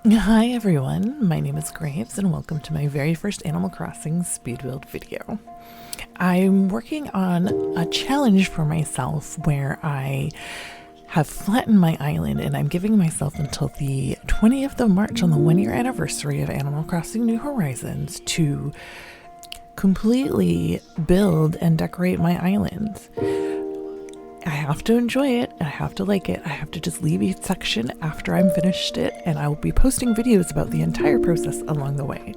Hi everyone, my name is Graves and welcome to my very first Animal Crossing SpeedBuild video. I'm working on a challenge for myself where I have flattened my island, and I'm giving myself until the 20th of March on the 1-year anniversary of Animal Crossing New Horizons to completely build and decorate my island. I have to enjoy it, I have to like it, I have to just leave each section after I'm finished it, and I will be posting videos about the entire process along the way.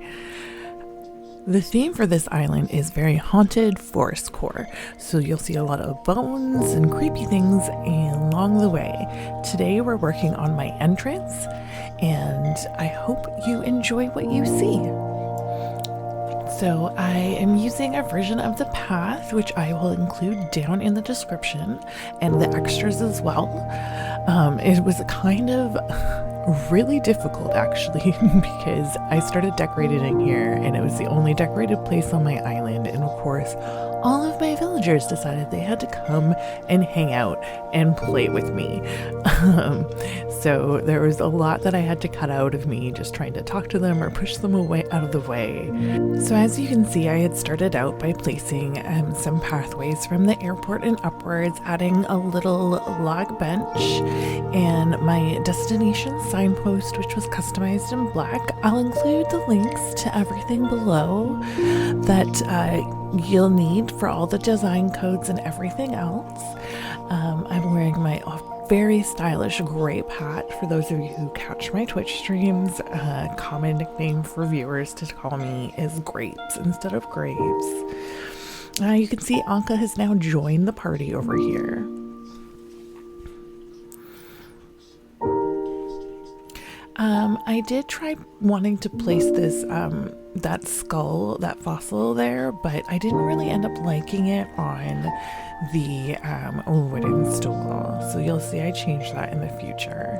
The theme for this island is very haunted FORESTCORE, so you'll see a lot of bones and creepy things along the way. Today we're working on my entrance, and I hope you enjoy what you see. So I am using a version of the path, which I will include down in the description, and the extras as well. It was kind of really difficult actually because I started decorating here and it was the only decorated place on my island, and of course all of my villagers decided they had to come and hang out and play with me. So there was a lot that I had to cut out of me just trying to talk to them or push them away out of the way. So as you can see, I had started out by placing some pathways from the airport and upwards, adding a little log bench and my destination signpost, which was customized in black. I'll include the links to everything below that you'll need for all the design codes and everything else. I'm wearing my very stylish grape hat for those of you who catch my Twitch streams. Common nickname for viewers to call me is Grapes instead of Graves. You can see Anka has now joined the party over here. I did try wanting to place this, that skull, that fossil there, but I didn't really end up liking it on the wooden stool. So you'll see I changed that in the future.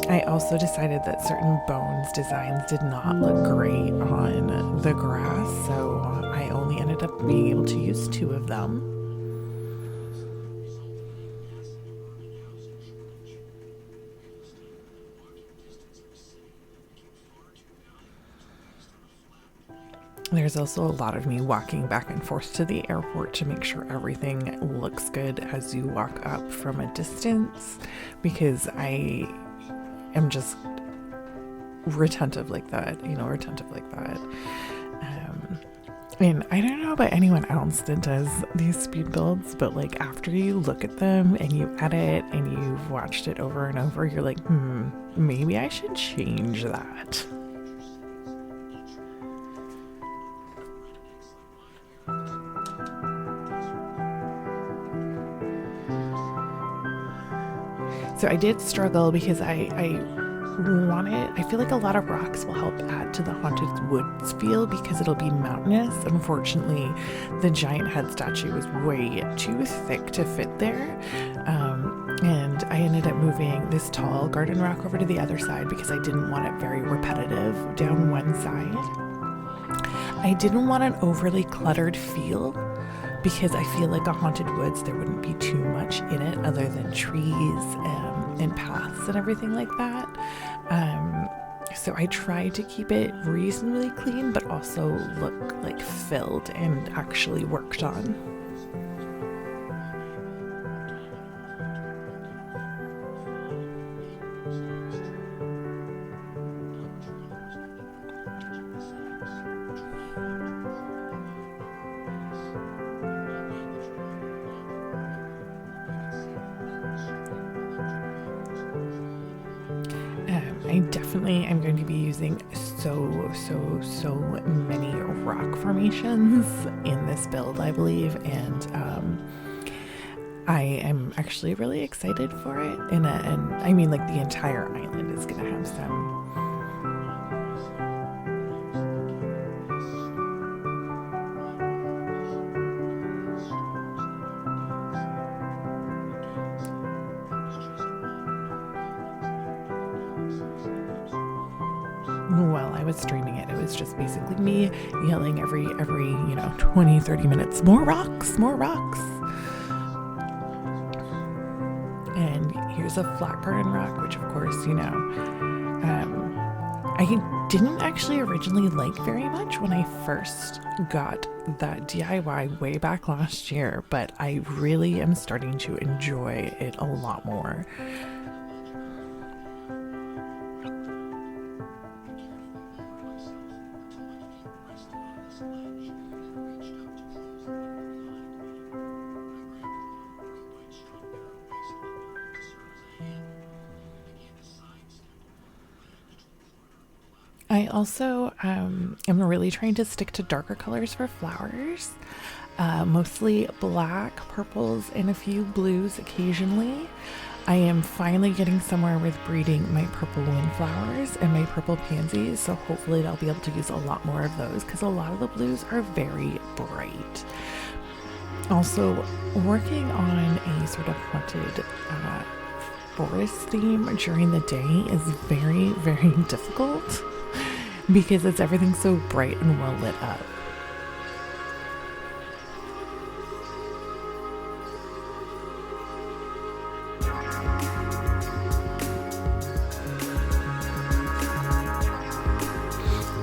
I also decided that certain bones designs did not look great on the grass, so I only ended up being able to use 2 of them. There's also a lot of me walking back and forth to the airport to make sure everything looks good as you walk up from a distance, because I am just retentive like that, retentive like that. And I don't know about anyone else that does these speed builds, but like after you look at them and you edit and you've watched it over and over, you're like, maybe I should change that. So I did struggle because I feel like a lot of rocks will help add to the haunted woods feel because it'll be mountainous. Unfortunately, the giant head statue was way too thick to fit there. And I ended up moving this tall garden rock over to the other side because I didn't want it very repetitive down one side. I didn't want an overly cluttered feel, because I feel like a haunted woods, there wouldn't be too much in it other than trees and paths and everything like that. So I tried to keep it reasonably clean, but also look like filled and actually worked on. I definitely am going to be using so many rock formations in this build, I believe, and I am actually really excited for it. And I mean, like, the entire island is gonna have some. While I was streaming it, it was just basically me yelling every 20-30 minutes, more rocks, more rocks. And here's a flat garden rock, which of course, I didn't actually originally like very much when I first got that DIY way back last year, but I really am starting to enjoy it a lot more. I also am really trying to stick to darker colors for flowers, mostly black, purples, and a few blues occasionally. I am finally getting somewhere with breeding my purple windflowers and my purple pansies, so hopefully I'll be able to use a lot more of those because a lot of the blues are very bright. Also, working on a sort of haunted forest theme during the day is very, very difficult because everything's so bright and well lit up.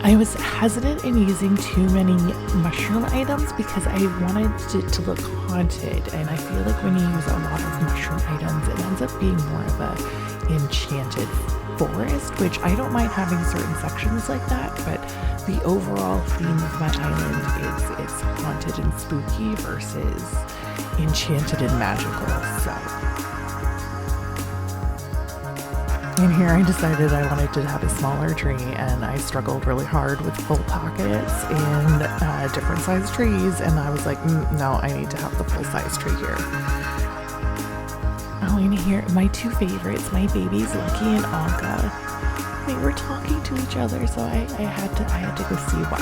I was hesitant in using too many mushroom items because I wanted it to look haunted, and I feel like when you use a lot of mushroom items, it ends up being more of a enchanted forest, which I don't mind having certain sections like that, but the overall theme of my island is it's haunted and spooky versus enchanted and magical. So, and here I decided I wanted to have a smaller tree, and I struggled really hard with full pockets and different size trees, and I was like, no, I need to have the full size tree here. Oh, and here, my two favorites, my babies, Lucky and Anka, they were talking to each other, so I had to go see why.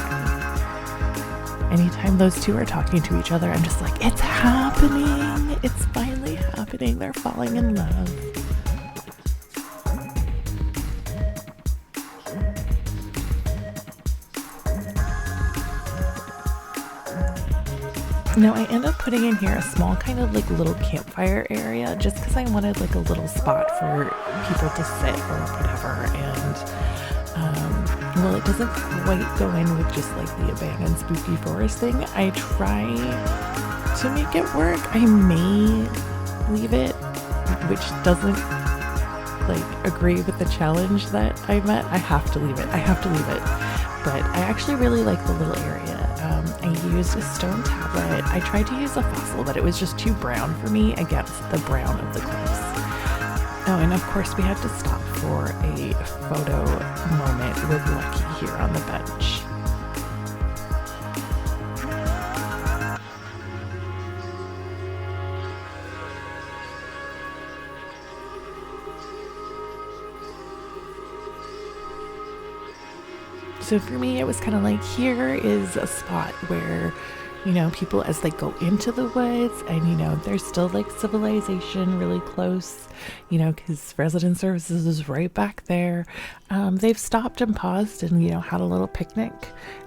Anytime those two are talking to each other, I'm just like, it's happening! It's finally happening! They're falling in love. Now I end up putting in here a small kind of like little campfire area just because I wanted like a little spot for people to sit or whatever, and well, it doesn't quite go in with just like the abandoned spooky forest thing. I try to make it work. I may leave it, which doesn't like agree with the challenge that I met. I have to leave it. But I actually really like the little area. I used a stone tablet. I tried to use a fossil, but it was just too brown for me against the brown of the cliffs. Oh, and of course we had to stop for a photo moment with Lucky here on the bench. So for me, it was kind of like, here is a spot where, you know, people as they go into the woods and, you know, there's still like civilization really close, you know, because resident services is right back there. They've stopped and paused and, you know, had a little picnic,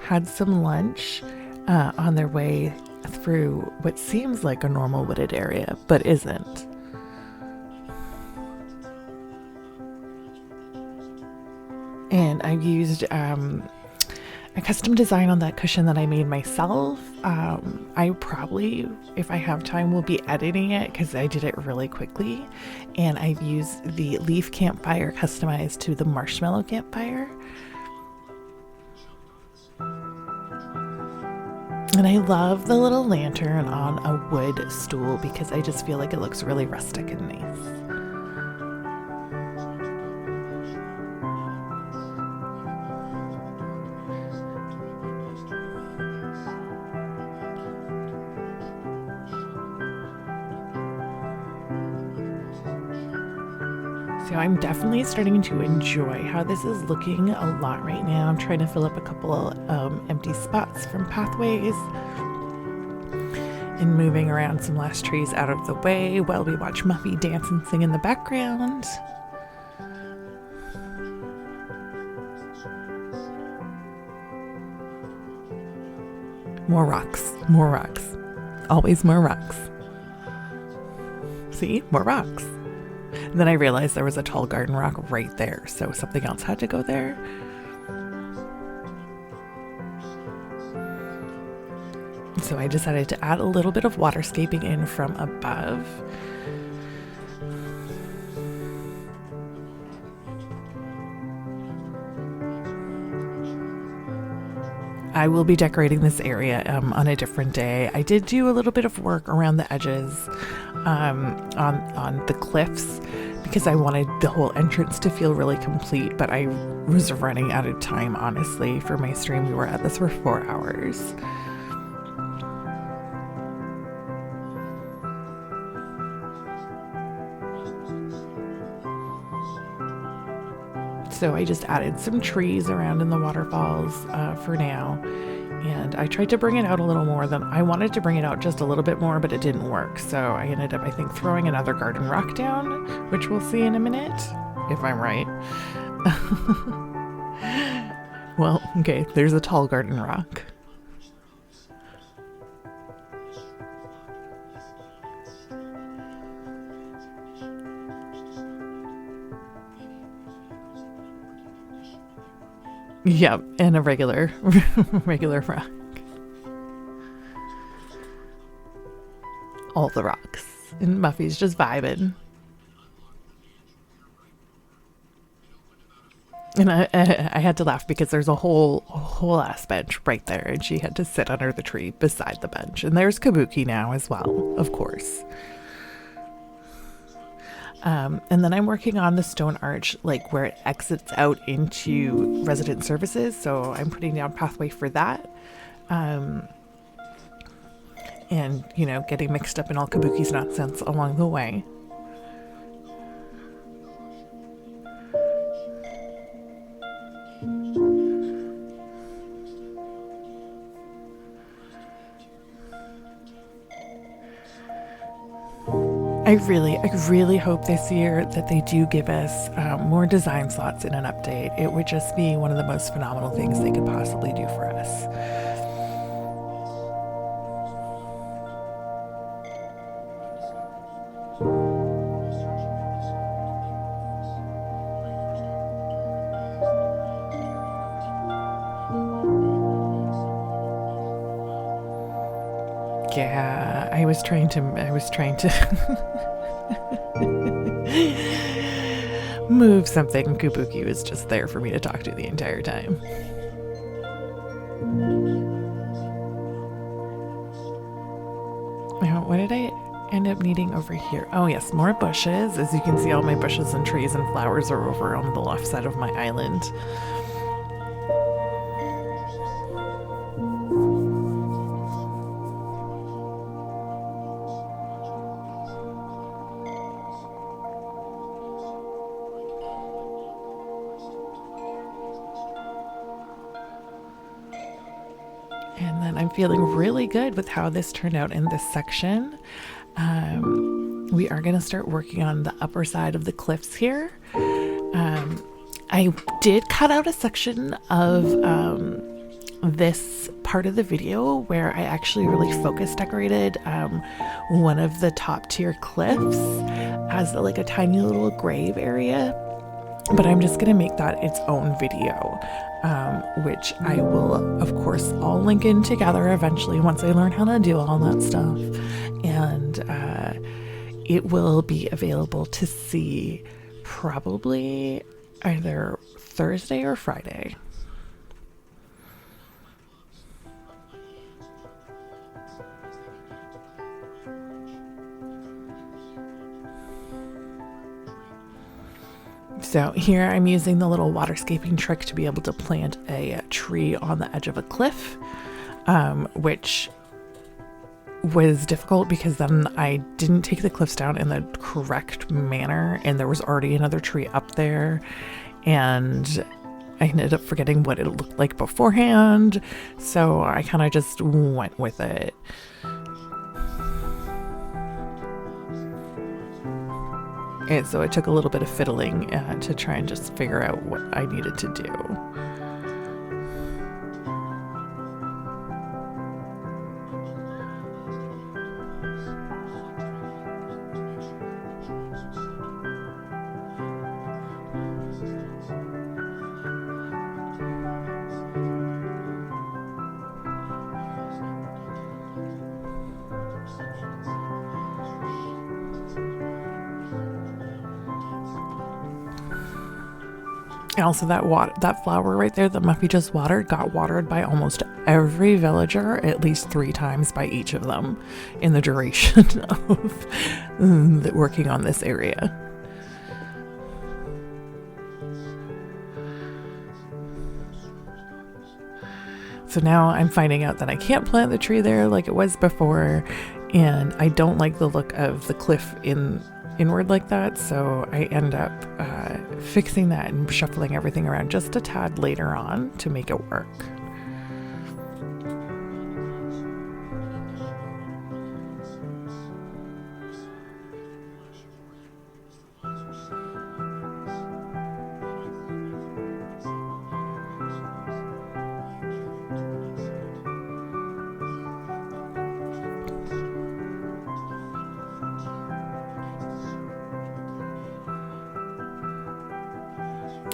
had some lunch on their way through what seems like a normal wooded area, but isn't. And I've used a custom design on that cushion that I made myself. I probably, if I have time, will be editing it because I did it really quickly. And I've used the leaf campfire customized to the marshmallow campfire. And I love the little lantern on a wood stool because I just feel like it looks really rustic and nice. So I'm definitely starting to enjoy how this is looking a lot right now. I'm trying to fill up a couple empty spots from pathways and moving around some last trees out of the way while we watch Muffy dance and sing in the background. More rocks, always more rocks. See, more rocks. And then I realized there was a tall garden rock right there, so something else had to go there. So I decided to add a little bit of waterscaping in from above. I will be decorating this area on a different day. I did do a little bit of work around the edges on the cliffs because I wanted the whole entrance to feel really complete, but I was running out of time, honestly, for my stream. We were at this for 4 hours. So I just added some trees around in the waterfalls for now. And I tried to bring it out a little more than I wanted to bring it out, just a little bit more, but it didn't work. So I ended up, I think, throwing another garden rock down, which we'll see in a minute, if I'm right. Well, okay, there's a tall garden rock. Yep, and a regular rock. All the rocks. And Muffy's just vibing. And I had to laugh because there's a whole ass bench right there, and she had to sit under the tree beside the bench. And there's Kabuki now as well, of course. And then I'm working on the stone arch, like where it exits out into resident services. So I'm putting down pathway for that. And, you know, getting mixed up in all Kabuki's nonsense along the way. I really hope this year that they do give us more design slots in an update. It would just be one of the most phenomenal things they could possibly do for us. Yeah, I was trying to move something. Kabuki was just there for me to talk to the entire time. Now, what did I end up needing over here? Oh yes, more bushes. As you can see, all my bushes and trees and flowers are over on the left side of my island. And then I'm feeling really good with how this turned out in this section. We are going to start working on the upper side of the cliffs here. I did cut out a section of this part of the video where I actually really focus decorated one of the top tier cliffs as like a tiny little grave area. But I'm just going to make that its own video, which I will, of course, all link in together eventually once I learn how to do all that stuff. And it will be available to see probably either Thursday or Friday. So here I'm using the little waterscaping trick to be able to plant a tree on the edge of a cliff, which was difficult because then I didn't take the cliffs down in the correct manner, and there was already another tree up there, and I ended up forgetting what it looked like beforehand, so I kind of just went with it. And so it took a little bit of fiddling to try and just figure out what I needed to do. Also, that flower right there that Muffy just watered got watered by almost every villager at least 3 times by each of them in the duration of working on this area. So now I'm finding out that I can't plant the tree there like it was before, and I don't like the look of the cliff inward like that, so I end up fixing that and shuffling everything around just a tad later on to make it work.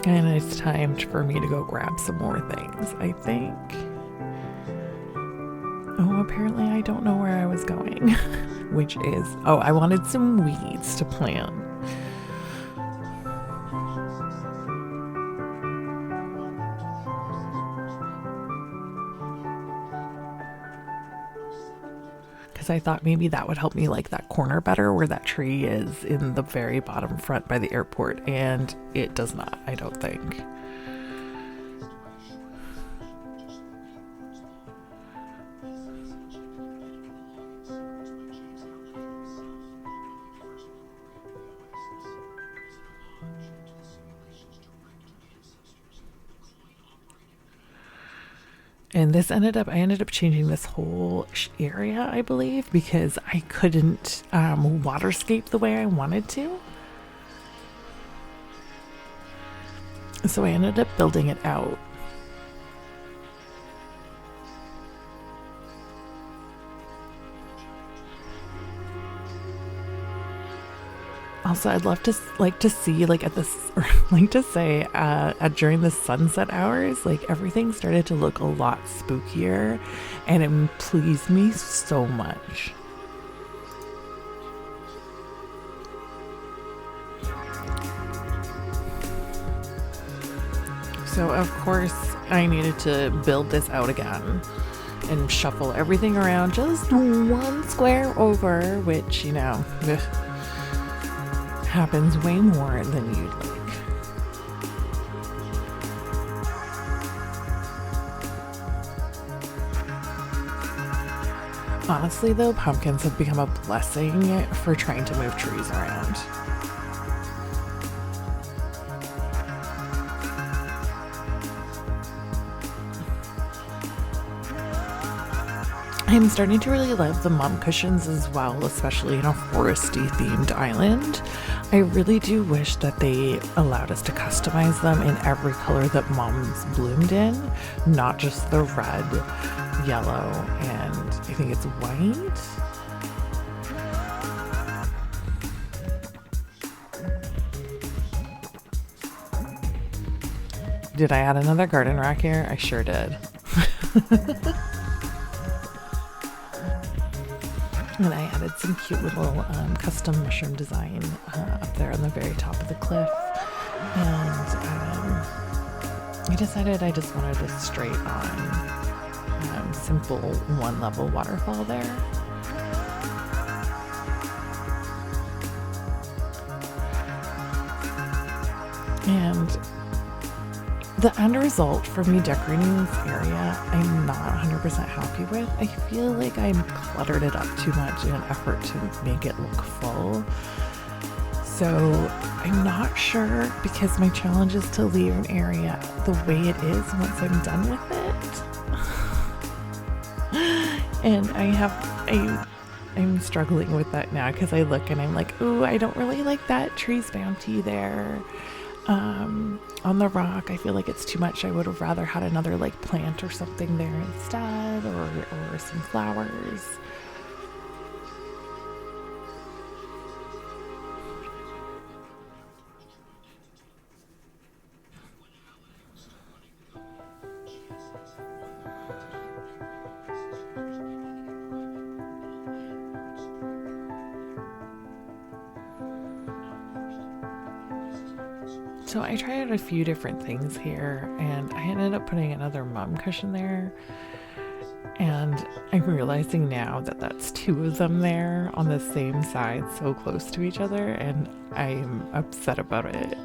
And it's time for me to go grab some more things, I think. Oh, apparently I don't know where I was going, which is, oh, I wanted some weeds to plant. Because I thought maybe that would help me like that corner better where that tree is in the very bottom front by the airport, and it does not, I don't think. And I ended up changing this whole area, I believe, because I couldn't waterscape the way I wanted to. So I ended up building it out. Also, I'd love to see like at this, or like to say during the sunset hours, like everything started to look a lot spookier, and it pleased me so much. So of course I needed to build this out again and shuffle everything around just 1 square over, which, you know, happens way more than you'd like. Honestly though, pumpkins have become a blessing for trying to move trees around. I'm starting to really love the mum cushions as well, especially in a foresty themed island. I really do wish that they allowed us to customize them in every color that mums bloomed in, not just the red, yellow, and I think it's white. Did I add another garden rack here? I sure did. And I added some cute little custom mushroom design up there on the very top of the cliff. And I decided I just wanted a straight on simple 1 level waterfall there. And the end result for me decorating this area, I'm not 100% happy with. I feel like I cluttered it up too much in an effort to make it look full. So I'm not sure, because my challenge is to leave an area the way it is once I'm done with it. And I'm struggling with that now, because I look and I'm like, ooh, I don't really like that tree's bounty there. On the rock, I feel like it's too much. I would have rather had another like plant or something there instead, or some flowers. So I tried a few different things here, and I ended up putting another mom cushion there. And I'm realizing now that that's two of them there on the same side, so close to each other, and I'm upset about it.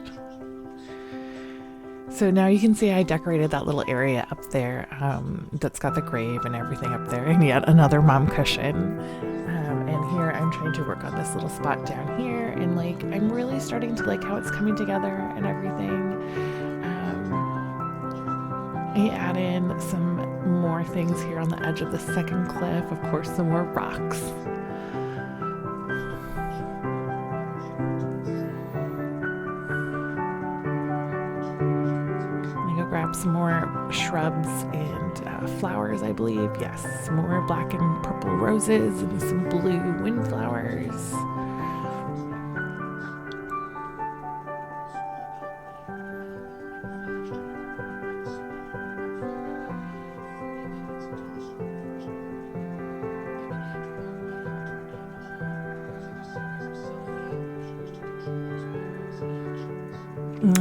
So now you can see I decorated that little area up there that's got the grave and everything up there, and yet another mom cushion. And here I'm trying to work on this little spot down here, and like I'm really starting to like how it's coming together and everything. I add in some more things here on the edge of the second cliff, of course some more rocks. I go grab some more shrubs and flowers, I believe. Yes, some more black and purple roses and some blue windflowers.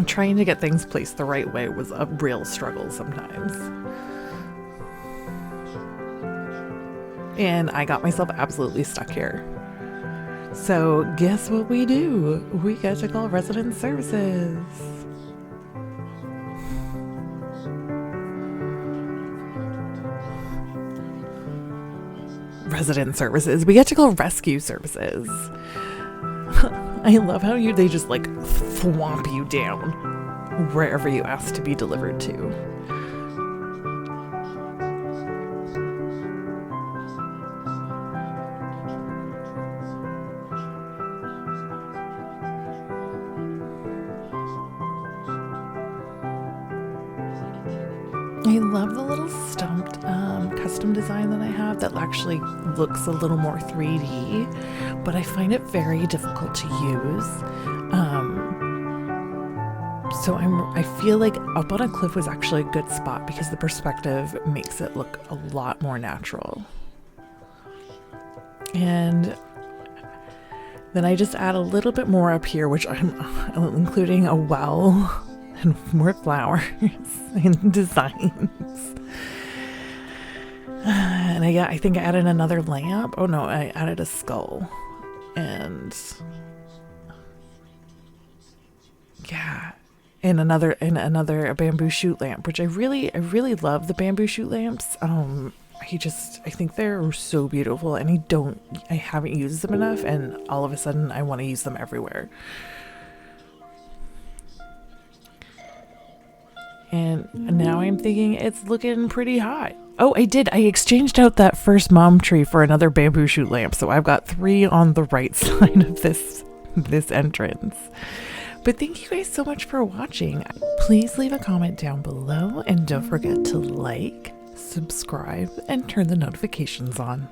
Trying to get things placed the right way was a real struggle sometimes. And I got myself absolutely stuck here. So guess what we do? We get to call resident services. Resident services. We get to call rescue services. I love how they just like thwomp you down wherever you ask to be delivered to. I love the little stumped custom design that I have that actually looks a little more 3D, but I find it very difficult to use. So I feel like up on a cliff was actually a good spot because the perspective makes it look a lot more natural. And then I just add a little bit more up here, which I'm including a well and more flowers and designs. And I think I added another lamp. Oh no, I added a skull. And yeah, and another bamboo shoot lamp, which I really love the bamboo shoot lamps. I think they're so beautiful, and I haven't used them enough, and all of a sudden I want to use them everywhere. And now I'm thinking it's looking pretty hot. Oh, I exchanged out that first mom tree for another bamboo shoot lamp. So I've got 3 on the right side of this entrance. But thank you guys so much for watching. Please leave a comment down below, and don't forget to like, subscribe, and turn the notifications on.